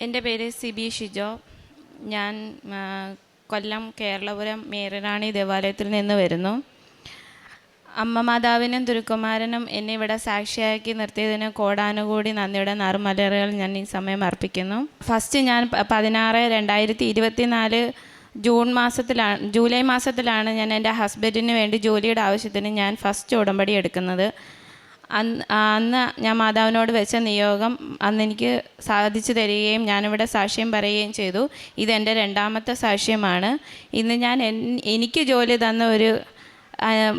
എൻ്റെ പേര് സിബി ഷിജോ. ഞാൻ കൊല്ലം കേരളപുരം മേരറാണി ദേവാലയത്തിൽ നിന്ന് വരുന്നു. അമ്മ മാതാവിനും തിരുക്കുമാരനും എന്നെ ഇവിടെ സാക്ഷിയാക്കി നിർത്തിയതിന് കോടാനുകൂടി നന്ദിയുടെ നറുമലറുകൾ ഞാൻ ഈ സമയം അർപ്പിക്കുന്നു. ഫസ്റ്റ് ഞാൻ 16/2024 ജൂലൈ മാസത്തിലാണ് ഞാൻ എൻ്റെ ഹസ്ബൻഡിന് വേണ്ടി ജോലിയുടെ ആവശ്യത്തിന് ഞാൻ ഫസ്റ്റ് ഉടമ്പടി എടുക്കുന്നത്. അന്ന് ഞാൻ മാതാവിനോട് വെച്ച നിയോഗം അന്നെനിക്ക് സാധിച്ചു തരികയും ഞാനിവിടെ സാക്ഷ്യം പറയുകയും ചെയ്തു. ഇതെൻ്റെ രണ്ടാമത്തെ സാക്ഷ്യമാണ്. ഇന്ന് ഞാൻ എനിക്ക് ജോലി തന്ന ഒരു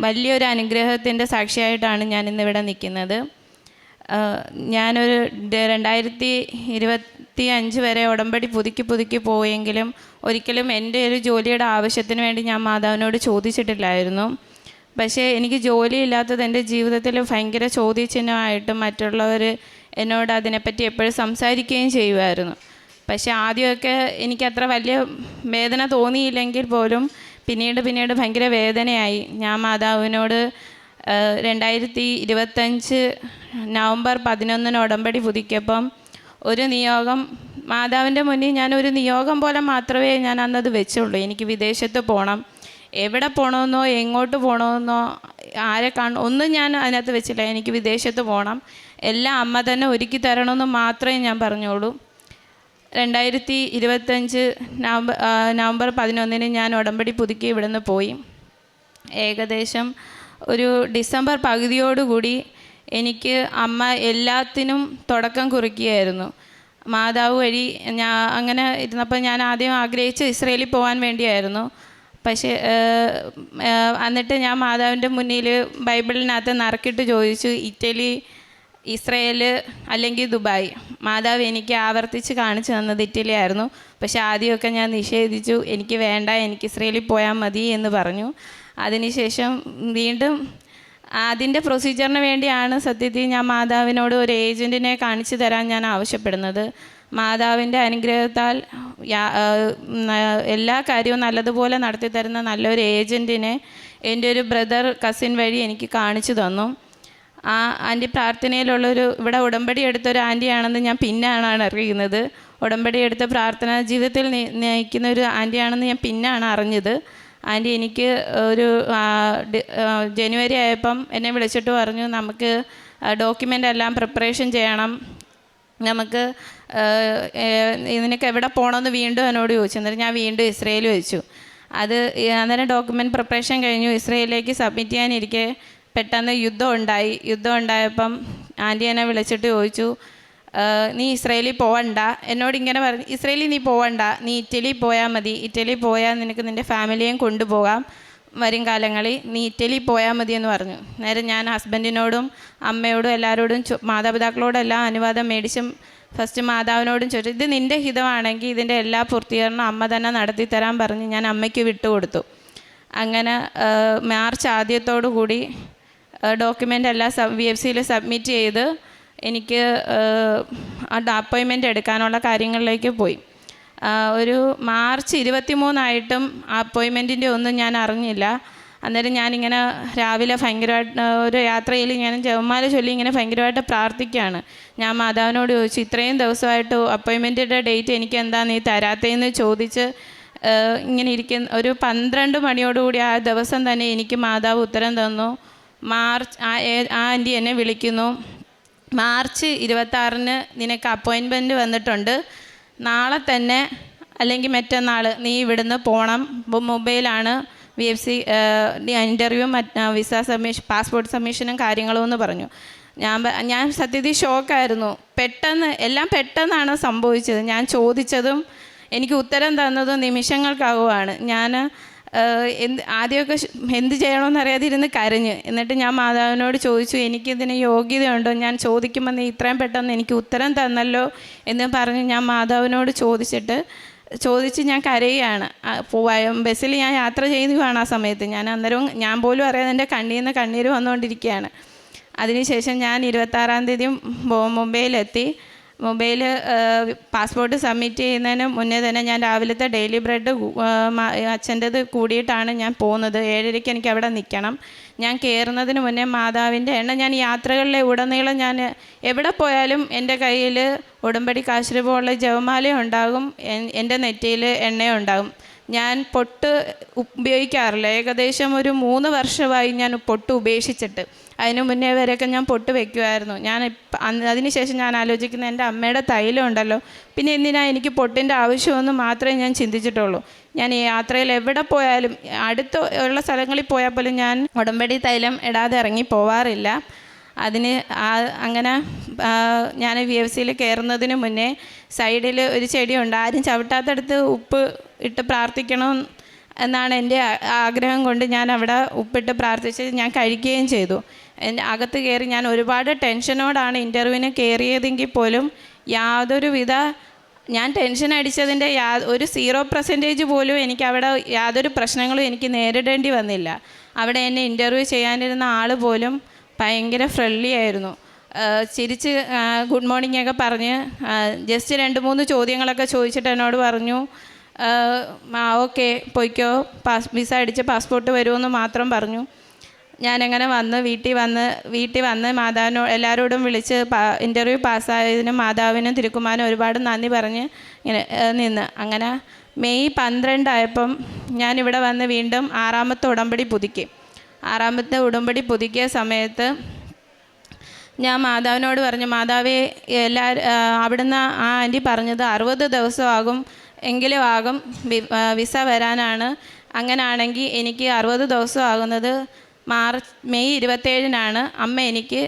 വലിയൊരു അനുഗ്രഹത്തിൻ്റെ സാക്ഷിയായിട്ടാണ് ഞാൻ ഇന്നിവിടെ നിൽക്കുന്നത്. ഞാനൊരു 2025 വരെ ഉടമ്പടി പുതുക്കി പോയെങ്കിലും ഒരിക്കലും എൻ്റെ ഒരു ജോലിയുടെ ആവശ്യത്തിന് വേണ്ടി ഞാൻ മാതാവിനോട് ചോദിച്ചിട്ടില്ലായിരുന്നു. പക്ഷേ എനിക്ക് ജോലിയില്ലാത്തത് എൻ്റെ ജീവിതത്തിൽ ഭയങ്കര ചോദ്യചിഹ്നമായിട്ടും മറ്റുള്ളവർ എന്നോട് അതിനെപ്പറ്റി എപ്പോഴും സംസാരിക്കുകയും ചെയ്യുമായിരുന്നു. പക്ഷേ ആദ്യമൊക്കെ എനിക്കത്ര വലിയ വേദന തോന്നിയില്ലെങ്കിൽ പോലും പിന്നീട് ഭയങ്കര വേദനയായി. ഞാൻ മാതാവിനോട് 2025 നവംബർ 11 ഉടമ്പടി പുതുക്കിയപ്പം ഒരു നിയോഗം മാതാവിൻ്റെ മുന്നിൽ ഞാനൊരു നിയോഗം പോലെ മാത്രമേ ഞാൻ അന്നത് വെച്ചുള്ളൂ. എനിക്ക് വിദേശത്ത് പോകണം, എവിടെ പോകണമെന്നോ എങ്ങോട്ട് പോകണമെന്നോ ആരെ ഒന്നും ഞാൻ അതിനകത്ത് വെച്ചില്ല. എനിക്ക് വിദേശത്ത് പോകണം, എല്ലാം അമ്മ തന്നെ ഒരുക്കി തരണമെന്ന് മാത്രമേ ഞാൻ പറഞ്ഞോളൂ. 2025 നവംബർ 11 ഞാൻ ഉടമ്പടി പുതുക്കി ഇവിടുന്ന് പോയി. ഏകദേശം ഒരു ഡിസംബർ പകുതിയോടുകൂടി എനിക്ക് അമ്മ എല്ലാത്തിനും തുടക്കം കുറിക്കുകയായിരുന്നു. മാതാവ് വഴി ഞാൻ അങ്ങനെ ഇരുന്നപ്പോൾ ഞാൻ ആദ്യം ആഗ്രഹിച്ച് ഇസ്രയേലിൽ പോകാൻ വേണ്ടിയായിരുന്നു. പക്ഷേ എന്നിട്ട് ഞാൻ മാതാവിൻ്റെ മുന്നിൽ ബൈബിളിനകത്ത് നറുക്കിട്ട് ചോദിച്ചു, ഇറ്റലി, ഇസ്രയേൽ അല്ലെങ്കിൽ ദുബായ്. മാതാവ് എനിക്ക് ആവർത്തിച്ച് കാണിച്ചു തന്നത് ഇറ്റലി ആയിരുന്നു. പക്ഷേ ആദ്യമൊക്കെ ഞാൻ നിഷേധിച്ചു, എനിക്ക് വേണ്ട, എനിക്ക് ഇസ്രയേലിൽ പോയാൽ മതി എന്ന് പറഞ്ഞു. അതിനുശേഷം വീണ്ടും അതിൻ്റെ പ്രൊസീജിയറിന് വേണ്ടിയാണ് സത്യത്തിൽ ഞാൻ മാതാവിനോട് ഒരു ഏജൻറ്റിനെ കാണിച്ചു തരാൻ ഞാൻ ആവശ്യപ്പെടുന്നത്. മാതാവിൻ്റെ അനുഗ്രഹത്താൽ എല്ലാ കാര്യവും നല്ലതുപോലെ നടത്തി തരുന്ന നല്ലൊരു ഏജൻറ്റിനെ എൻ്റെ ഒരു കസിൻ വഴി എനിക്ക് കാണിച്ചു തന്നു. ആ ആൻറ്റി പ്രാർത്ഥനയിലുള്ളൊരു ഇവിടെ ഉടമ്പടി എടുത്തൊരു ആൻറ്റിയാണെന്ന് ഞാൻ പിന്നാണ് അറിയുന്നത്. ഉടമ്പടി എടുത്ത പ്രാർത്ഥനാ ജീവിതത്തിൽ നയിക്കുന്ന ഒരു ആൻറ്റിയാണെന്ന് ഞാൻ പിന്നാണ് അറിഞ്ഞത്. ആൻറ്റി എനിക്ക് ഒരു ജനുവരി ആയപ്പം എന്നെ വിളിച്ചിട്ട് പറഞ്ഞു, നമുക്ക് ഡോക്യുമെൻ്റ് എല്ലാം പ്രിപ്പറേഷൻ ചെയ്യണം, നമുക്ക് നിനക്ക് എവിടെ പോകണമെന്ന് വീണ്ടും എന്നോട് ചോദിച്ചു. അന്നേരം ഞാൻ വീണ്ടും ഇസ്രയേൽ വെച്ചു. അന്നേരം ഡോക്യുമെൻറ്റ് പ്രിപ്പറേഷൻ കഴിഞ്ഞു, ഇസ്രയേലിലേക്ക് സബ്മിറ്റ് ചെയ്യാനിരിക്കെ പെട്ടെന്ന് യുദ്ധം ഉണ്ടായപ്പം ആൻറ്റി എന്നെ വിളിച്ചിട്ട് ചോദിച്ചു, നീ ഇസ്രയേലിൽ പോവണ്ട. എന്നോട് ഇങ്ങനെ പറഞ്ഞു, ഇസ്രയേലിൽ നീ പോവണ്ട, നീ ഇറ്റലി പോയാൽ മതി, ഇറ്റലി പോയാൽ നിനക്ക് നിൻ്റെ ഫാമിലിയെയും കൊണ്ടുപോകാം വരും കാലങ്ങളിൽ, നീ ഇറ്റലി പോയാൽ മതി എന്ന് പറഞ്ഞു. നേരെ ഞാൻ ഹസ്ബൻഡിനോടും അമ്മയോടും എല്ലാവരോടും മാതാപിതാക്കളോടെല്ലാം അനുവാദം മേടിച്ചും ഫസ്റ്റ് മാതാവിനോടും ചോദിച്ചു, ഇത് നിൻ്റെ ഹിതമാണെങ്കിൽ ഇതിൻ്റെ എല്ലാ പൂർത്തീകരണം അമ്മ തന്നെ നടത്തി തരാൻ പറഞ്ഞ് ഞാൻ അമ്മയ്ക്ക് വിട്ടുകൊടുത്തു. അങ്ങനെ മാർച്ച് ആദ്യത്തോടു കൂടി ഡോക്യുമെൻ്റ് എല്ലാം VFCയിൽ സബ്മിറ്റ് ചെയ്ത് എനിക്ക് അപ്പോയിൻമെൻ്റ് എടുക്കാനുള്ള കാര്യങ്ങളിലേക്ക് പോയി. ഒരു മാർച്ച് 23 അപ്പോയിൻമെൻറ്റിൻ്റെ ഒന്നും ഞാൻ അറിഞ്ഞില്ല. അന്നേരം ഞാനിങ്ങനെ രാവിലെ ഭയങ്കരമായിട്ട് ഒരു യാത്രയിൽ ഞാൻ ജപമാല ചൊല്ലി ഇങ്ങനെ ഭയങ്കരമായിട്ട് പ്രാർത്ഥിക്കുകയാണ്. ഞാൻ മാതാവിനോട് ചോദിച്ചു, ഇത്രയും ദിവസമായിട്ട് അപ്പോയിൻമെൻറ്റിൻ്റെ ഡേറ്റ് എനിക്ക് എന്താ നീ തരാത്തതെന്ന് ചോദിച്ച് ഇങ്ങനെ ഇരിക്കുന്ന ഒരു 12 മണിയോടുകൂടി ആ ദിവസം തന്നെ എനിക്ക് മാതാവ് ഉത്തരം തന്നു. ആൻറ്റി എന്നെ വിളിക്കുന്നു, മാർച്ച് 26 നിനക്ക് അപ്പോയിൻമെൻറ്റ് വന്നിട്ടുണ്ട്, നാളെ തന്നെ അല്ലെങ്കിൽ മറ്റന്നാൾ നീ ഇവിടുന്ന് പോകണം, മുംബൈയിലാണ് VFC interview visa submission passport സബ്മിഷനും കാര്യങ്ങളും എന്ന് പറഞ്ഞു. ഞാൻ സത്യത്തിൽ ഷോക്കായിരുന്നു. എല്ലാം പെട്ടെന്നാണ് സംഭവിച്ചത്. ഞാൻ ചോദിച്ചതും എനിക്ക് ഉത്തരം തന്നതും നിമിഷങ്ങൾക്കാവുകയാണ്. ഞാൻ ആദ്യമൊക്കെ എന്ത് ചെയ്യണമെന്നറിയാതിരുന്ന് കരഞ്ഞ്. എന്നിട്ട് ഞാൻ മാതാവിനോട് ചോദിച്ചു, എനിക്കിതിന് യോഗ്യതയുണ്ടോ, ഞാൻ ചോദിക്കുമ്പോൾ നീ ഇത്രയും പെട്ടെന്ന് എനിക്ക് ഉത്തരം തന്നല്ലോ എന്ന് പറഞ്ഞ് ഞാൻ മാതാവിനോട് ചോദിച്ച് ഞാൻ കരയുകയാണ്. ബസ്സിൽ ഞാൻ യാത്ര ചെയ്യുകയാണ് ആ സമയത്ത്. ഞാൻ പോലും അറിയാതെ എൻ്റെ കണ്ണിൽ നിന്ന് കണ്ണീര് വന്നുകൊണ്ടിരിക്കുകയാണ്. അതിനുശേഷം ഞാൻ 26 മുംബൈയിലെത്തി. മൊബൈൽ പാസ്പോർട്ട് സബ്മിറ്റ് ചെയ്യുന്നതിന് മുന്നേ തന്നെ ഞാൻ രാവിലത്തെ ഡെയിലി ബ്രെഡ് അച്ഛൻ്റെത് കൂടിയിട്ടാണ് ഞാൻ പോകുന്നത്. 7:30 എനിക്ക് അവിടെ നിൽക്കണം. ഞാൻ കയറുന്നതിന് മുന്നേ മാതാവിൻ്റെ എണ്ണ, ഞാൻ യാത്രകളിലെ ഉടനീളം ഞാൻ എവിടെ പോയാലും എൻ്റെ കയ്യിൽ ഉടമ്പടി കാശുരൂപമുള്ള ജപമാല ഉണ്ടാകും, എൻ്റെ നെറ്റിയിൽ എണ്ണയും ഉണ്ടാകും. ഞാൻ പൊട്ട് ഉപയോഗിക്കാറില്ല. ഏകദേശം ഒരു 3 വർഷമായി ഞാൻ പൊട്ട് ഉപേക്ഷിച്ചിട്ട്. അതിന് മുന്നേ വരെയൊക്കെ ഞാൻ പൊട്ട് വയ്ക്കുമായിരുന്നു. അതിനുശേഷം ഞാൻ ആലോചിക്കുന്നത് എൻ്റെ അമ്മയുടെ തൈലം ഉണ്ടല്ലോ, പിന്നെ എന്തിനാ എനിക്ക് പൊട്ടിൻ്റെ ആവശ്യമെന്ന് മാത്രമേ ഞാൻ ചിന്തിച്ചിട്ടുള്ളൂ. ഞാൻ ഈ യാത്രയിൽ എവിടെ പോയാലും, അടുത്ത് ഉള്ള സ്ഥലങ്ങളിൽ പോയാൽ പോലും ഞാൻ ഉടമ്പടി തൈലം ഇടാതെ ഇറങ്ങി പോവാറില്ല. അങ്ങനെ ഞാൻ VFCയിൽ കയറുന്നതിന് മുന്നേ സൈഡിൽ ഒരു ചെടിയുണ്ട്. ആരും ചവിട്ടാത്തടുത്ത് ഉപ്പ് ഇട്ട് പ്രാർത്ഥിക്കണം എന്നാണ് എൻ്റെ ആഗ്രഹം കൊണ്ട് ഞാൻ അവിടെ ഉപ്പിട്ട് പ്രാർത്ഥിച്ച് ഞാൻ കഴിക്കുകയും ചെയ്തു. എൻ്റെ അകത്ത് കയറി ഞാൻ ഒരുപാട് ടെൻഷനോടാണ് ഇൻ്റർവ്യൂവിന് കയറിയതെങ്കിൽ പോലും ഞാൻ ടെൻഷൻ അടിച്ചതിൻ്റെ ഒരു 0% പോലും എനിക്ക് അവിടെ യാതൊരു പ്രശ്നങ്ങളും എനിക്ക് നേരിടേണ്ടി വന്നില്ല. അവിടെ എന്നെ ഇൻ്റർവ്യൂ ചെയ്യാനിരുന്ന ആൾ പോലും ഭയങ്കര ഫ്രണ്ട്ലി ആയിരുന്നു. ചിരിച്ച് ഗുഡ് മോർണിംഗ് ഒക്കെ പറഞ്ഞ് ജസ്റ്റ് 2-3 ചോദ്യങ്ങളൊക്കെ ചോദിച്ചിട്ട് എന്നോട് പറഞ്ഞു, ഓക്കെ പോയിക്കോ, വിസ അടിച്ച് പാസ്പോർട്ട് വരുമെന്ന് മാത്രം പറഞ്ഞു. ഞാനങ്ങനെ വീട്ടിൽ വന്ന് എല്ലാവരോടും വിളിച്ച് ഇൻ്റർവ്യൂ പാസ്സായതിനും മാതാവിനും തിരുക്കുമാരനും ഒരുപാട് നന്ദി പറഞ്ഞ് ഇങ്ങനെ നിന്ന്. അങ്ങനെ മെയ് 12 ആയപ്പം ഞാനിവിടെ വന്ന് വീണ്ടും 6ാമത്തെ ഉടമ്പടി പുതുക്കി. 6ാമത്തെ ഉടമ്പടി പുതുക്കിയ സമയത്ത് ഞാൻ മാതാവിനോട് പറഞ്ഞു, മാതാവേ, അവിടുന്ന് ആ ആൻറ്റി പറഞ്ഞത് 60 ദിവസമാകും എങ്കിലും ആകും വിസ വരാനാണ്. അങ്ങനെയാണെങ്കിൽ എനിക്ക് 60 ദിവസം ആകുന്നത് മെയ് 27-നാണ്. അമ്മ എനിക്ക്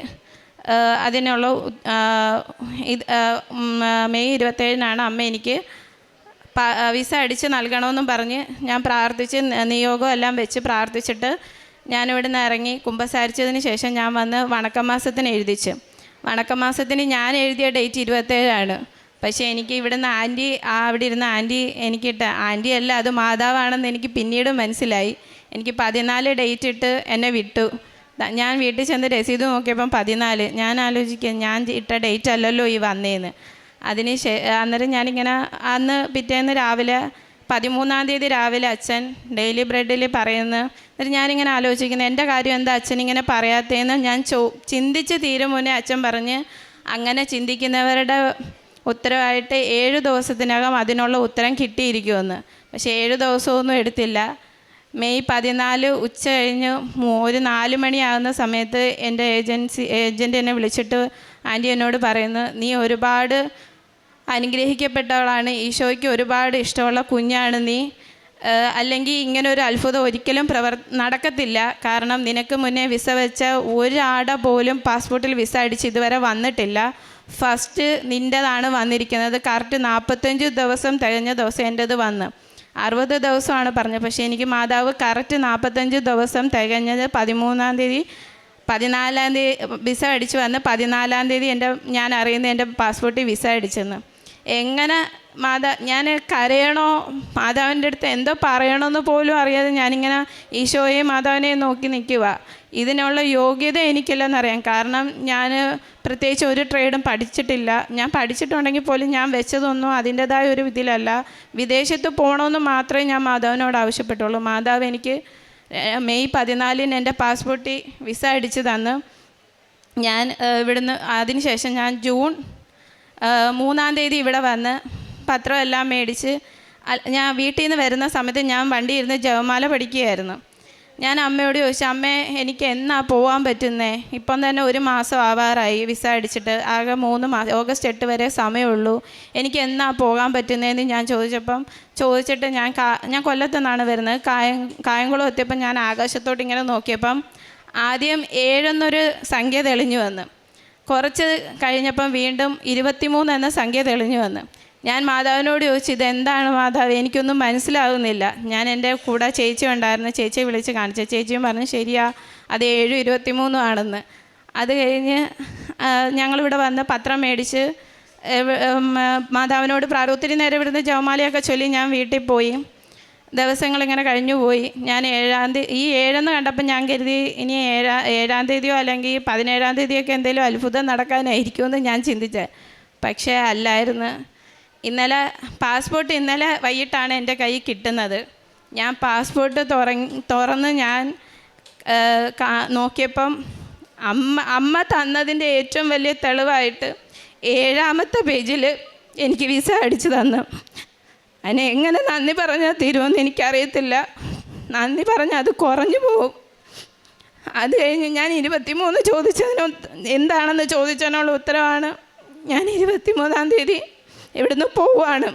അതിനുള്ള മെയ് 27-നാണ് അമ്മ എനിക്ക് വിസ അടിച്ച് നൽകണമെന്നും പറഞ്ഞ് ഞാൻ പ്രാർത്ഥിച്ച് നിയോഗം എല്ലാം വെച്ച് പ്രാർത്ഥിച്ചിട്ട് ഞാനിവിടെ നിന്ന് ഇറങ്ങി കുമ്പസാരിച്ചതിന് ശേഷം ഞാൻ വന്ന് വണക്കമാസത്തിന് എഴുതിച്ച്. വണക്കമാസത്തിന് ഞാൻ എഴുതിയ ഡേറ്റ് 27-ആണ്. പക്ഷേ എനിക്ക് ഇവിടുന്ന് അവിടെ ഇരുന്ന ആൻറ്റി ആൻറ്റി അല്ല, അത് മാതാവാണെന്ന് എനിക്ക് പിന്നീട് മനസ്സിലായി. എനിക്ക് 14 ഡേറ്റ് ഇട്ട് എന്നെ വിട്ടു. ഞാൻ വീട്ടിൽ ചെന്ന് രസീത് നോക്കിയപ്പം 14. ഞാൻ ആലോചിക്കുക, ഞാൻ ഇട്ട ഡേറ്റ് അല്ലല്ലോ ഈ വന്നേന്ന്. അന്നേരം ഞാനിങ്ങനെ പിറ്റേന്ന് രാവിലെ 13-ാം തീയതി രാവിലെ അച്ഛൻ ഡെയിലി ബ്രെഡിൽ പറയുന്നു. എന്നിട്ട് ഞാനിങ്ങനെ ആലോചിക്കുന്നത്, എൻ്റെ കാര്യം എന്താ അച്ഛൻ ഇങ്ങനെ പറയാത്തതെന്ന് ഞാൻ ചിന്തിച്ച് തീരും മുന്നേ അച്ഛൻ പറഞ്ഞ്, അങ്ങനെ ചിന്തിക്കുന്നവരുടെ ഉത്തരവായിട്ട് 7 ദിവസത്തിനകം അതിനുള്ള ഉത്തരം കിട്ടിയിരിക്കുമെന്ന്. പക്ഷേ 7 ദിവസമൊന്നും എടുത്തില്ല. മെയ് 14 ഉച്ച കഴിഞ്ഞ് ഒരു 4 മണിയാകുന്ന സമയത്ത് എൻ്റെ ഏജൻറ്റ് എന്നെ വിളിച്ചിട്ട് ആൻറ്റി എന്നോട് പറയുന്നു, നീ ഒരുപാട് അനുഗ്രഹിക്കപ്പെട്ടവളാണ്, ഈശോയ്ക്ക് ഒരുപാട് ഇഷ്ടമുള്ള കുഞ്ഞാണ് നീ. അല്ലെങ്കിൽ ഇങ്ങനൊരു അത്ഭുതം ഒരിക്കലും നടക്കത്തില്ല. കാരണം നിനക്ക് മുന്നേ വിസ വെച്ച ഒരാട പോലും പാസ്പോർട്ടിൽ വിസ അടിച്ച് ഇതുവരെ വന്നിട്ടില്ല. ഫസ്റ്റ് നിൻ്റെതാണ് വന്നിരിക്കുന്നത്. കറക്റ്റ് 45 ദിവസം തികഞ്ഞ ദിവസം എൻ്റെത് വന്ന് 60 ദിവസമാണ് പറഞ്ഞത്. പക്ഷേ എനിക്ക് മാതാവ് കറക്റ്റ് 45 ദിവസം തികഞ്ഞത് 13-ാം തീയതി 14-ാം തീയതി വിസ അടിച്ച് വന്ന് 14-ാം തീയതി ഞാൻ അറിയുന്നത് എൻ്റെ പാസ്പോർട്ടിൽ വിസ അടിച്ചെന്ന്. എങ്ങനെ ഞാൻ കരയണോ മാതാവിൻ്റെ അടുത്ത് എന്തോ പറയണമെന്ന് പോലും അറിയാതെ ഞാനിങ്ങനെ ഈശോയെയും മാതാവിനെയും നോക്കി നിൽക്കുക. ഇതിനുള്ള യോഗ്യത എനിക്കില്ലെന്നറിയാം. കാരണം ഞാൻ പ്രത്യേകിച്ച് ഒരു ട്രേഡും പഠിച്ചിട്ടില്ല. ഞാൻ പഠിച്ചിട്ടുണ്ടെങ്കിൽ പോലും ഞാൻ വെച്ചതൊന്നും അതിൻ്റെതായ ഒരു ഇതിലല്ല. വിദേശത്ത് പോകണമെന്ന് മാത്രമേ ഞാൻ മാതാവിനോട് ആവശ്യപ്പെട്ടുള്ളൂ. മാതാവ് എനിക്ക് മെയ് 14-ന് എൻ്റെ പാസ്പോർട്ടിൽ വിസ അടിച്ച് തന്ന്. ഞാൻ ഇവിടുന്ന് അതിനുശേഷം ഞാൻ ജൂൺ 3-ാം തീയതി ഇവിടെ വന്ന് പത്രമെല്ലാം മേടിച്ച് ഞാൻ വീട്ടിൽ നിന്ന് വരുന്ന സമയത്ത് ഞാൻ വണ്ടി ഇരുന്ന് ജപമാല പഠിക്കുകയായിരുന്നു. ഞാൻ അമ്മയോട് ചോദിച്ചു, അമ്മേ എനിക്ക് എന്നാ പോകാൻ പറ്റുന്നേ? ഇപ്പം തന്നെ 1 മാസം ആവാറായി വിസ അടിച്ചിട്ട്. ആകെ 3 മാസം, ഓഗസ്റ്റ് 8 വരെ സമയമുള്ളൂ. എനിക്ക് എന്നാ പോകാൻ പറ്റുന്നതെന്ന് ഞാൻ ചോദിച്ചിട്ട് ഞാൻ കൊല്ലത്തുനിന്നാണ് വരുന്നത്. കായംകുളം എത്തിയപ്പം ഞാൻ ആകാശത്തോട്ട് ഇങ്ങനെ നോക്കിയപ്പം ആദ്യം 7 എന്നൊരു സംഖ്യ തെളിഞ്ഞു വന്ന്. കുറച്ച് കഴിഞ്ഞപ്പം വീണ്ടും 23 എന്ന സംഖ്യ തെളിഞ്ഞു വന്ന്. ഞാൻ മാതാവിനോട് ചോദിച്ചു, ഇതെന്താണ് മാതാവ്, എനിക്കൊന്നും മനസ്സിലാകുന്നില്ല. ഞാൻ എൻ്റെ കൂടെ ചേച്ചി ഉണ്ടായിരുന്നു, ചേച്ചിയെ വിളിച്ച് കാണിച്ചു. ചേച്ചിയും പറഞ്ഞു, ശരിയാ, അത് 7:23 ആണെന്ന്. അത് കഴിഞ്ഞ് ഞങ്ങളിവിടെ വന്ന് പത്രം മേടിച്ച് മാതാവിനോട് ഒത്തിരി നേരം ഇവിടുന്ന് ജപമാലയൊക്കെ ചൊല്ലി ഞാൻ വീട്ടിൽ പോയി. ദിവസങ്ങളിങ്ങനെ കഴിഞ്ഞു പോയി. ഞാൻ 7 കണ്ടപ്പോൾ ഞാൻ കരുതി ഇനി 7-ാം തീയതിയോ അല്ലെങ്കിൽ 17-ാം തീയതിയൊക്കെ എന്തെങ്കിലും അത്ഭുതം നടക്കാനായിരിക്കുമെന്ന് ഞാൻ ചിന്തിച്ചത്. പക്ഷേ അല്ലായിരുന്നു. പാസ്പോർട്ട് ഇന്നലെ വൈകിട്ടാണ് എൻ്റെ കയ്യിൽ കിട്ടുന്നത്. ഞാൻ പാസ്പോർട്ട് തുറന്ന് ഞാൻ നോക്കിയപ്പം അമ്മ തന്നതിൻ്റെ ഏറ്റവും വലിയ തെളിവായിട്ട് 7ാമത്തെ പേജിൽ എനിക്ക് വിസ അടിച്ചു തന്നു. അതിനെ എങ്ങനെ നന്ദി പറഞ്ഞാൽ തീരുമെന്ന് എനിക്കറിയത്തില്ല. നന്ദി പറഞ്ഞാൽ അത് കുറഞ്ഞു പോകും. അത് കഴിഞ്ഞ് ഞാൻ 23 ചോദിച്ചതിന് എന്താണെന്ന് ചോദിച്ചതിനുള്ള ഉത്തരവാണ് ഞാൻ 23-ാം തീയതി ഇവിടുന്ന് പോവുകയാണ്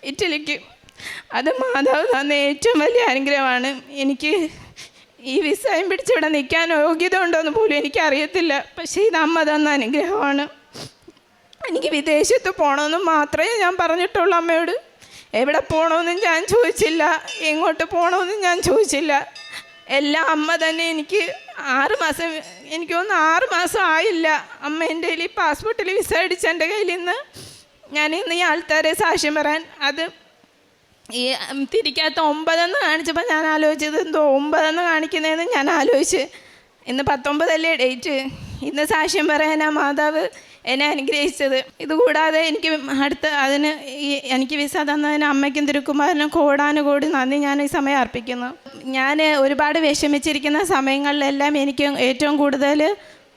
ഇറ്റലിക്ക്. അത് മാതാവ് തന്ന ഏറ്റവും വലിയ അനുഗ്രഹമാണ്. എനിക്ക് ഈ വിസയും പിടിച്ച് ഇവിടെ നിൽക്കാൻ യോഗ്യത ഉണ്ടോയെന്ന് പോലും എനിക്കറിയത്തില്ല. പക്ഷേ ഇത് അമ്മ തന്ന അനുഗ്രഹമാണ്. എനിക്ക് വിദേശത്ത് പോകണമെന്ന് മാത്രമേ ഞാൻ പറഞ്ഞിട്ടുള്ളൂ അമ്മയോട്. എവിടെ പോകണമെന്നും ഞാൻ ചോദിച്ചില്ല, എങ്ങോട്ട് പോകണമെന്നും ഞാൻ ചോദിച്ചില്ല. എല്ലാം അമ്മ തന്നെ. എനിക്ക് 6 മാസം, എനിക്ക് തോന്നുന്നു 6 മാസം ആയില്ല അമ്മ എൻ്റെ കയ്യിൽ പാസ്പോർട്ടിൽ വിസ അടിച്ച് എൻ്റെ കയ്യിൽ നിന്ന്. ഞാൻ ഇന്ന് ഈ ആൾക്കാരെ സാക്ഷ്യം പറയാൻ അത് ഈ തിരിക്കാത്ത 9 കാണിച്ചപ്പോൾ ഞാൻ ആലോചിച്ചത് എന്തോ 9 കാണിക്കുന്നതെന്ന് ഞാൻ ആലോചിച്ച്. ഇന്ന് 19 ഡേറ്റ്. ഇന്ന് സാക്ഷ്യം പറയാനാ മാതാവ് എന്നെ അനുഗ്രഹിച്ചത്. ഇതുകൂടാതെ എനിക്ക് എനിക്ക് വിസ തന്നതിന് അമ്മയ്ക്കും തിരുക്കുമാരനും കോടാനുകോടി നന്ദി ഞാൻ ഈ സമയം അർപ്പിക്കുന്നു. ഞാൻ ഒരുപാട് വിഷമിച്ചിരിക്കുന്ന സമയങ്ങളിലെല്ലാം എനിക്ക് ഏറ്റവും കൂടുതൽ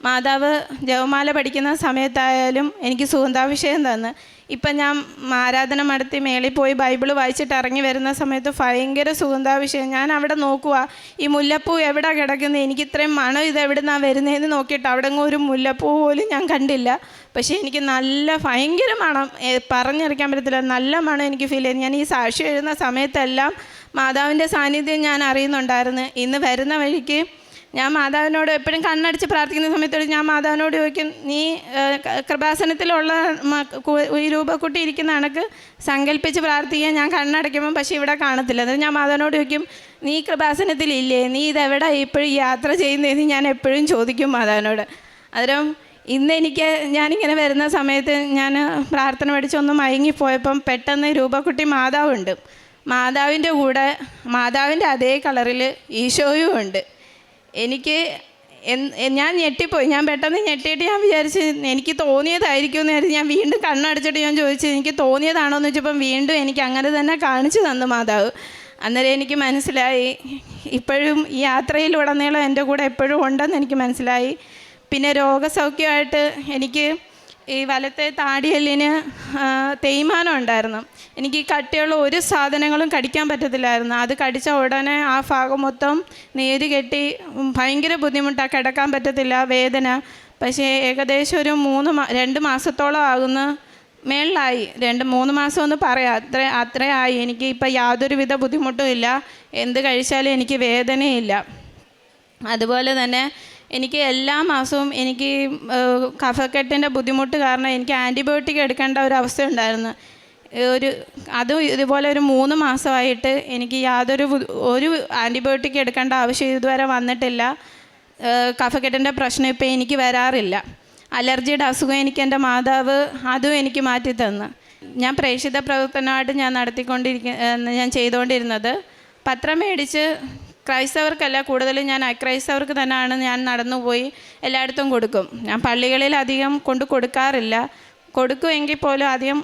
മാതാവ് ജപമാല പഠിക്കുന്ന സമയത്തായാലും എനിക്ക് സുഗന്ധാഭിഷേകം തന്ന്. ഇപ്പം ഞാൻ ആരാധന നടത്തി മേളിൽ പോയി ബൈബിൾ വായിച്ചിട്ട് ഇറങ്ങി വരുന്ന സമയത്ത് ഭയങ്കര സുഗന്ധാഭിഷേകം. ഞാൻ അവിടെ നോക്കുക, ഈ മുല്ലപ്പൂ എവിടെ കിടക്കുന്നത്, എനിക്ക് ഇത്രയും മണം ഇതെവിടെ നിന്നാണ് വരുന്നതെന്ന് നോക്കിയിട്ട് അവിടെ ഒരു മുല്ലപ്പൂ പോലും ഞാൻ കണ്ടില്ല. പക്ഷേ എനിക്ക് ഭയങ്കര മണം, പറഞ്ഞറിയിക്കാൻ പറ്റത്തില്ല, നല്ല മണം എനിക്ക് ഫീൽ ചെയ്തു. ഞാൻ ഈ സാക്ഷി എഴുതുന്ന സമയത്തെല്ലാം മാതാവിൻ്റെ സാന്നിധ്യം ഞാൻ അറിയുന്നുണ്ടായിരുന്നു. ഇന്ന് വരുന്ന വഴിക്ക് ഞാൻ മാതാവിനോട് എപ്പോഴും കണ്ണടിച്ച് പ്രാർത്ഥിക്കുന്ന സമയത്തോട് ഞാൻ മാതാവിനോട് ചോദിക്കും, നീ കൃപാസനത്തിലുള്ള ഈ രൂപക്കുട്ടി ഇരിക്കുന്ന കണക്ക് സങ്കല്പിച്ച് പ്രാർത്ഥിക്കാൻ ഞാൻ കണ്ണടയ്ക്കുമ്പം പക്ഷേ ഇവിടെ കാണത്തില്ല. അത് ഞാൻ മാതാവിനോട് ചോദിക്കും, നീ കൃപാസനത്തിലില്ലേ, നീ ഇതെവിടെ ഇപ്പോഴും യാത്ര ചെയ്യുന്നതെന്ന് ഞാൻ എപ്പോഴും ചോദിക്കും മാതാവിനോട്. അന്നേരം ഞാനിങ്ങനെ വരുന്ന സമയത്ത് ഞാൻ പ്രാർത്ഥന പഠിച്ചൊന്ന് മയങ്ങിപ്പോയപ്പം പെട്ടെന്ന് രൂപക്കുട്ടി മാതാവുണ്ട്. മാതാവിൻ്റെ കൂടെ മാതാവിൻ്റെ അതേ കളറിൽ ഈശോയും ഉണ്ട്. ഞാൻ ഞെട്ടിപ്പോയി. ഞാൻ പെട്ടെന്ന് ഞെട്ടിയിട്ട് ഞാൻ വിചാരിച്ച് എനിക്ക് തോന്നിയതായിരിക്കും എന്ന് കരുതി ഞാൻ വീണ്ടും കണ്ണടച്ചിട്ട് ഞാൻ ചോദിച്ചു, എനിക്ക് തോന്നിയതാണോ എന്ന് വെച്ചപ്പം വീണ്ടും എനിക്ക് അങ്ങനെ തന്നെ കാണിച്ചു തന്നു മാതാവ്. അന്നേരം എനിക്ക് മനസ്സിലായി ഇപ്പോഴും ഈ യാത്രയിലുടനീളം എൻ്റെ കൂടെ എപ്പോഴും ഉണ്ടെന്ന് എനിക്ക് മനസ്സിലായി. പിന്നെ രോഗസൗഖ്യമായിട്ട് എനിക്ക് ഈ വലത്തെ താടിയെല്ലിന് തേയ്മാനം ഉണ്ടായിരുന്നു. എനിക്ക് ഈ കട്ടിയുള്ള ഒരു സാധനങ്ങളും കടിക്കാൻ പറ്റത്തില്ലായിരുന്നു. അത് കടിച്ച ഉടനെ ആ ഭാഗം മൊത്തം നീര് കെട്ടി ഭയങ്കര ബുദ്ധിമുട്ടാണ്, കിടക്കാൻ പറ്റത്തില്ല, വേദന. പക്ഷേ ഏകദേശം ഒരു 2 മാസത്തോളം ആകുന്ന മേളിലായി. 2-3 മാസം ഒന്ന് പറയാം, അത്രയായി. എനിക്ക് ഇപ്പം യാതൊരുവിധ ബുദ്ധിമുട്ടും ഇല്ല, എന്ത് കഴിച്ചാലും എനിക്ക് വേദനയില്ല. അതുപോലെ തന്നെ എനിക്ക് എല്ലാ മാസവും എനിക്ക് കഫക്കെട്ടിൻ്റെ ബുദ്ധിമുട്ട് കാരണം എനിക്ക് ആൻറ്റിബയോട്ടിക് എടുക്കേണ്ട ഒരു അവസ്ഥ ഉണ്ടായിരുന്നു. ഇതുപോലെ ഒരു 3 മാസമായിട്ട് എനിക്ക് ഒരു ആൻറ്റിബയോട്ടിക് എടുക്കേണ്ട ആവശ്യം ഇതുവരെ വന്നിട്ടില്ല. കഫക്കെട്ടിൻ്റെ പ്രശ്നം ഇപ്പോൾ എനിക്ക് വരാറില്ല. അലർജിയുടെ അസുഖം എനിക്ക് എൻ്റെ മാതാവ് അതും എനിക്ക് മാറ്റി തന്നു. ഞാൻ പ്രേക്ഷിത പ്രവർത്തനമായിട്ട് ഞാൻ ചെയ്തുകൊണ്ടിരുന്നത് പത്രം മേടിച്ച് ക്രൈസ്തവർക്കല്ല, കൂടുതലും ഞാൻ അക്രൈസ്തവർക്ക് തന്നെയാണ് ഞാൻ നടന്നുപോയി എല്ലായിടത്തും കൊടുക്കും. ഞാൻ പള്ളികളിൽ അധികം കൊടുക്കാറില്ല. കൊടുക്കുമെങ്കിൽ പോലും അധികം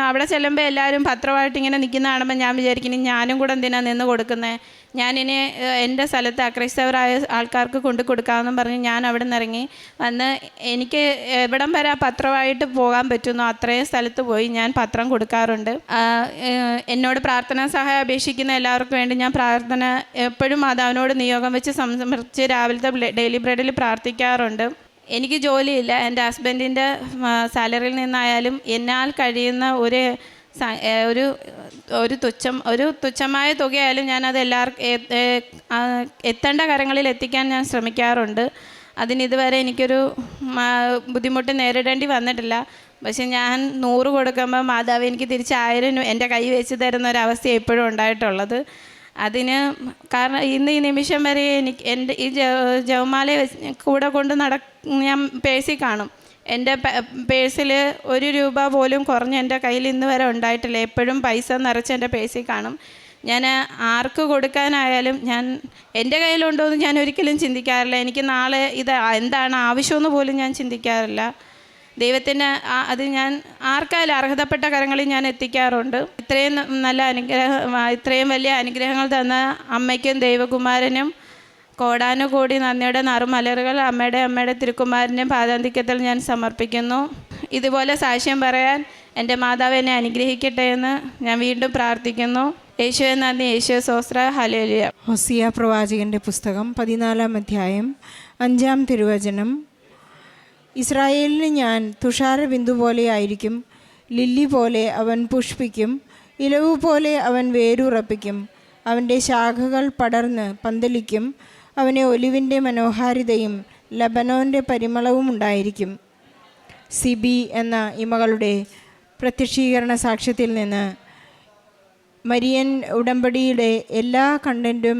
അവിടെ ചെല്ലുമ്പോൾ എല്ലാവരും പത്രമായിട്ട് ഇങ്ങനെ നിൽക്കുന്ന കാണുമ്പോൾ ഞാൻ വിചാരിക്കുന്നു ഞാനും കൂടെ എന്തിനാണ് നിന്ന് കൊടുക്കുന്നത്, ഞാനിനി എൻ്റെ സ്ഥലത്ത് അക്രൈസ്തവരായ ആൾക്കാർക്ക് കൊടുക്കാമെന്നും പറഞ്ഞ് ഞാൻ അവിടെ നിന്ന് ഇറങ്ങി വന്ന് എനിക്ക് എവിടം വരെ ആ പത്രമായിട്ട് പോകാൻ പറ്റുന്നോ അത്രയും സ്ഥലത്ത് പോയി ഞാൻ പത്രം കൊടുക്കാറുണ്ട്. എന്നോട് പ്രാർത്ഥനാ സഹായം അപേക്ഷിക്കുന്ന എല്ലാവർക്കും വേണ്ടി ഞാൻ പ്രാർത്ഥന എപ്പോഴും മാതാവിനോട് നിയോഗം വെച്ച് സമർപ്പിച്ച് രാവിലത്തെ ഡെയിലി ബ്രെഡിൽ പ്രാർത്ഥിക്കാറുണ്ട്. എനിക്ക് ജോലിയില്ല. എൻ്റെ ഹസ്ബൻഡിൻ്റെ സാലറിയിൽ നിന്നായാലും എന്നാൽ കഴിയുന്ന ഒരു തുച്ഛമായ തുകയായാലും ഞാനത് എല്ലാവർക്കും എത്തേണ്ട കരങ്ങളിൽ എത്തിക്കാൻ ഞാൻ ശ്രമിക്കാറുണ്ട്. അതിനിതുവരെ എനിക്കൊരു ബുദ്ധിമുട്ട് നേരിടേണ്ടി വന്നിട്ടില്ല. പക്ഷെ ഞാൻ 100 കൊടുക്കുമ്പോൾ മാതാവ് എനിക്ക് തിരിച്ച് 1000 എൻ്റെ കൈ വെച്ച് തരുന്ന ഒരവസ്ഥ എപ്പോഴും ഉണ്ടായിട്ടുള്ളത്. അതിന് കാരണം ഇന്ന് ഈ നിമിഷം വരെ എൻ്റെ ഈ ജപമാല കൂടെ കൊണ്ട് ഞാൻ പേഴ്സിൽ കാണും. എൻ്റെ പേഴ്സിൽ 1 രൂപ പോലും കുറഞ്ഞ് എൻ്റെ കയ്യിൽ ഇന്ന് വരെ ഉണ്ടായിട്ടില്ല. എപ്പോഴും പൈസ നിറച്ച് എൻ്റെ പേഴ്സിൽ കാണും. ഞാൻ ആർക്ക് കൊടുക്കാനായാലും എൻ്റെ കയ്യിലുണ്ടോ എന്ന് ഞാൻ ഒരിക്കലും ചിന്തിക്കാറില്ല. എനിക്ക് നാളെ ഇത് എന്താണ് ആവശ്യമെന്ന് പോലും ഞാൻ ചിന്തിക്കാറില്ല. ദൈവത്തിന് അത് ഞാൻ ആർക്കായാലും അർഹതപ്പെട്ട കരങ്ങളിൽ ഞാൻ എത്തിക്കാറുണ്ട്. ഇത്രയും നല്ല ഇത്രയും വലിയ അനുഗ്രഹങ്ങൾ തന്ന അമ്മയ്ക്കും ദൈവകുമാരനും കോടാനുകോടി നന്ദിയുടെ നറുമലറുകൾ അമ്മയുടെ തിരുക്കുമാരൻ്റെ പാദാന്തിക്കത്തിൽ ഞാൻ സമർപ്പിക്കുന്നു. ഇതുപോലെ സാക്ഷ്യം പറയാൻ എൻ്റെ മാതാവ് എന്നെ അനുഗ്രഹിക്കട്ടെ എന്ന് ഞാൻ വീണ്ടും പ്രാർത്ഥിക്കുന്നു. യേശുവേ നന്ദി, യേശുവേ സ്തോത്രം, ഹല്ലേലൂയ. ഹോസിയ പ്രവാചകൻ്റെ പുസ്തകം 14-ാം അധ്യായം 5-ാം തിരുവചനം. ഇസ്രായേലിന് ഞാൻ തുഷാരബിന്ദു പോലെ ആയിരിക്കും, ലില്ലി പോലെ അവൻ പുഷ്പിക്കും, ഇലവു പോലെ അവൻ വേരുറപ്പിക്കും, അവൻ്റെ ശാഖകൾ പടർന്ന് പന്തലിക്കും, അവന് ഒലിവിൻ്റെ മനോഹാരിതയും ലബനോൻ്റെ പരിമളവും ഉണ്ടായിരിക്കും. സിബി എന്ന ഇമകളുടെ പ്രത്യക്ഷീകരണ സാക്ഷ്യത്തിൽ നിന്ന് മരിയൻ ഉടമ്പടിയുടെ എല്ലാ കണ്ടൻറ്റും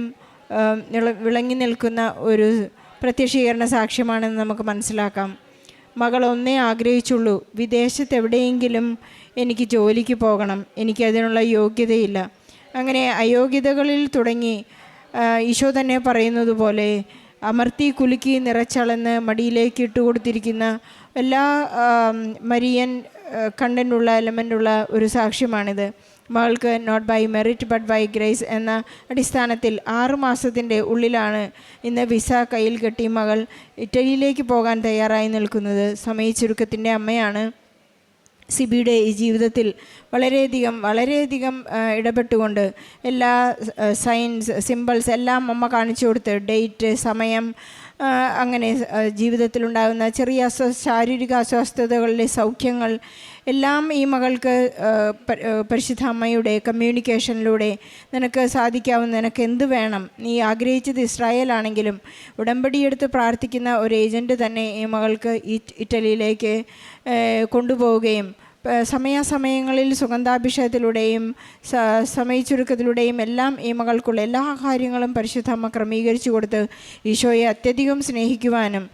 വിളങ്ങി നിൽക്കുന്ന ഒരു പ്രത്യക്ഷീകരണ സാക്ഷ്യമാണെന്ന് നമുക്ക് മനസ്സിലാക്കാം. മകൾ ഒന്നേ ആഗ്രഹിച്ചുള്ളൂ, വിദേശത്തെവിടെയെങ്കിലും എനിക്ക് ജോലിക്ക് പോകണം, എനിക്കതിനുള്ള യോഗ്യതയില്ല. അങ്ങനെ അയോഗ്യതകളിൽ തുടങ്ങി ഈശോ തന്നെ പറയുന്നത് പോലെ അമർത്തി കുലുക്കി നിറച്ചളന്ന് മടിയിലേക്ക് ഇട്ടുകൊടുത്തിരിക്കുന്ന എല്ലാ മരിയൻ കണ്ടൻ്റുള്ള എലമെൻ്റുള്ള ഒരു സാക്ഷ്യമാണിത്. മകൾക്ക് not by merit but by grace എന്ന അടിസ്ഥാനത്തിൽ 6 മാസത്തിൻ്റെ ഉള്ളിലാണ് ഇന്ന് വിസ കയ്യിൽ കെട്ടി മകൾ ഇറ്റലിയിലേക്ക് പോകാൻ തയ്യാറായി നിൽക്കുന്നത്. സമയച്ചുരുക്കത്തിൻ്റെ അമ്മയാണ്. സിബിയുടെ ഈ ജീവിതത്തിൽ വളരെയധികം ഇടപെട്ടുകൊണ്ട് എല്ലാ സൈൻസ് സിമ്പിൾസ് എല്ലാം അമ്മ കാണിച്ചു കൊടുത്ത് ഡേറ്റ്, സമയം, അങ്ങനെ ജീവിതത്തിലുണ്ടാകുന്ന ചെറിയ ശാരീരിക അസ്വസ്ഥതകളിലെ സൗഖ്യങ്ങൾ എല്ലാം ഈ മകൾക്ക് പരിശുദ്ധ അമ്മയുടെ കമ്മ്യൂണിക്കേഷനിലൂടെ നിനക്ക് സാധിക്കാവുന്ന, നിനക്ക് എന്ത് വേണം, നീ ആഗ്രഹിച്ചത് ഇസ്രായേലാണെങ്കിലും ഉടമ്പടിയെടുത്ത് പ്രാർത്ഥിക്കുന്ന ഒരു ഏജൻറ്റ് തന്നെ ഈ മകൾക്ക് ഇറ്റലിയിലേക്ക് കൊണ്ടുപോവുകയും സമയാസമയങ്ങളിൽ സുഗന്ധാഭിഷേകത്തിലൂടെയും സമയച്ചുരുക്കത്തിലൂടെയും എല്ലാം ഈ മകൾക്കുള്ള എല്ലാ കാര്യങ്ങളും പരിശുദ്ധ അമ്മ ക്രമീകരിച്ചു കൊടുത്ത് ഈശോയെ അത്യധികം സ്നേഹിക്കുവാനും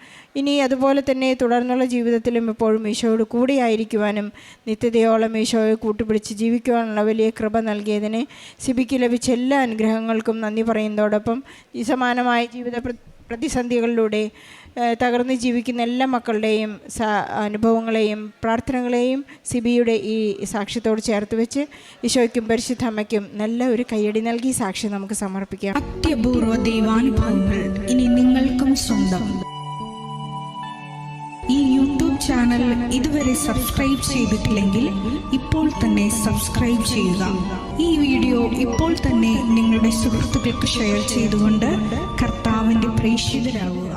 ഇനി അതുപോലെ തന്നെ തുടർന്നുള്ള ജീവിതത്തിലും എപ്പോഴും ഈശോയോട് കൂടെയായിരിക്കുവാനും നിത്യതയോളം ഈശോയെ കൂട്ടുപിടിച്ച് ജീവിക്കുവാനുള്ള വലിയ കൃപ നൽകിയതിന് സിബിക്ക് ലഭിച്ച എല്ലാ അനുഗ്രഹങ്ങൾക്കും നന്ദി പറയുന്നതോടൊപ്പം ഈ സമാനമായ ജീവിത പ്രതിസന്ധികളിലൂടെ തകർന്ന് ജീവിക്കുന്ന എല്ലാ മക്കളുടെയും അനുഭവങ്ങളെയും പ്രാർത്ഥനകളെയും സിബിയുടെ ഈ സാക്ഷ്യത്തോട് ചേർത്ത് വെച്ച് ഈശോയ്ക്കും പരിശുദ്ധ അമ്മയ്ക്കും നല്ല ഒരു കയ്യടി നൽകി സാക്ഷ്യം നമുക്ക് സമർപ്പിക്കാം. അത്യപൂർവ ദൈവാനുഭവങ്ങൾ ഇനി നിങ്ങൾക്കും സ്വന്തം. ഈ യൂട്യൂബ് ചാനൽ ഇതുവരെ സബ്സ്ക്രൈബ് ചെയ്തിട്ടില്ലെങ്കിൽ ഇപ്പോൾ തന്നെ സബ്സ്ക്രൈബ് ചെയ്യുക. ഈ വീഡിയോ ഇപ്പോൾ തന്നെ നിങ്ങളുടെ സുഹൃത്തുക്കൾക്ക് ഷെയർ ചെയ്തുകൊണ്ട് കർത്താവിൻ്റെ പ്രേക്ഷിതരാകുക.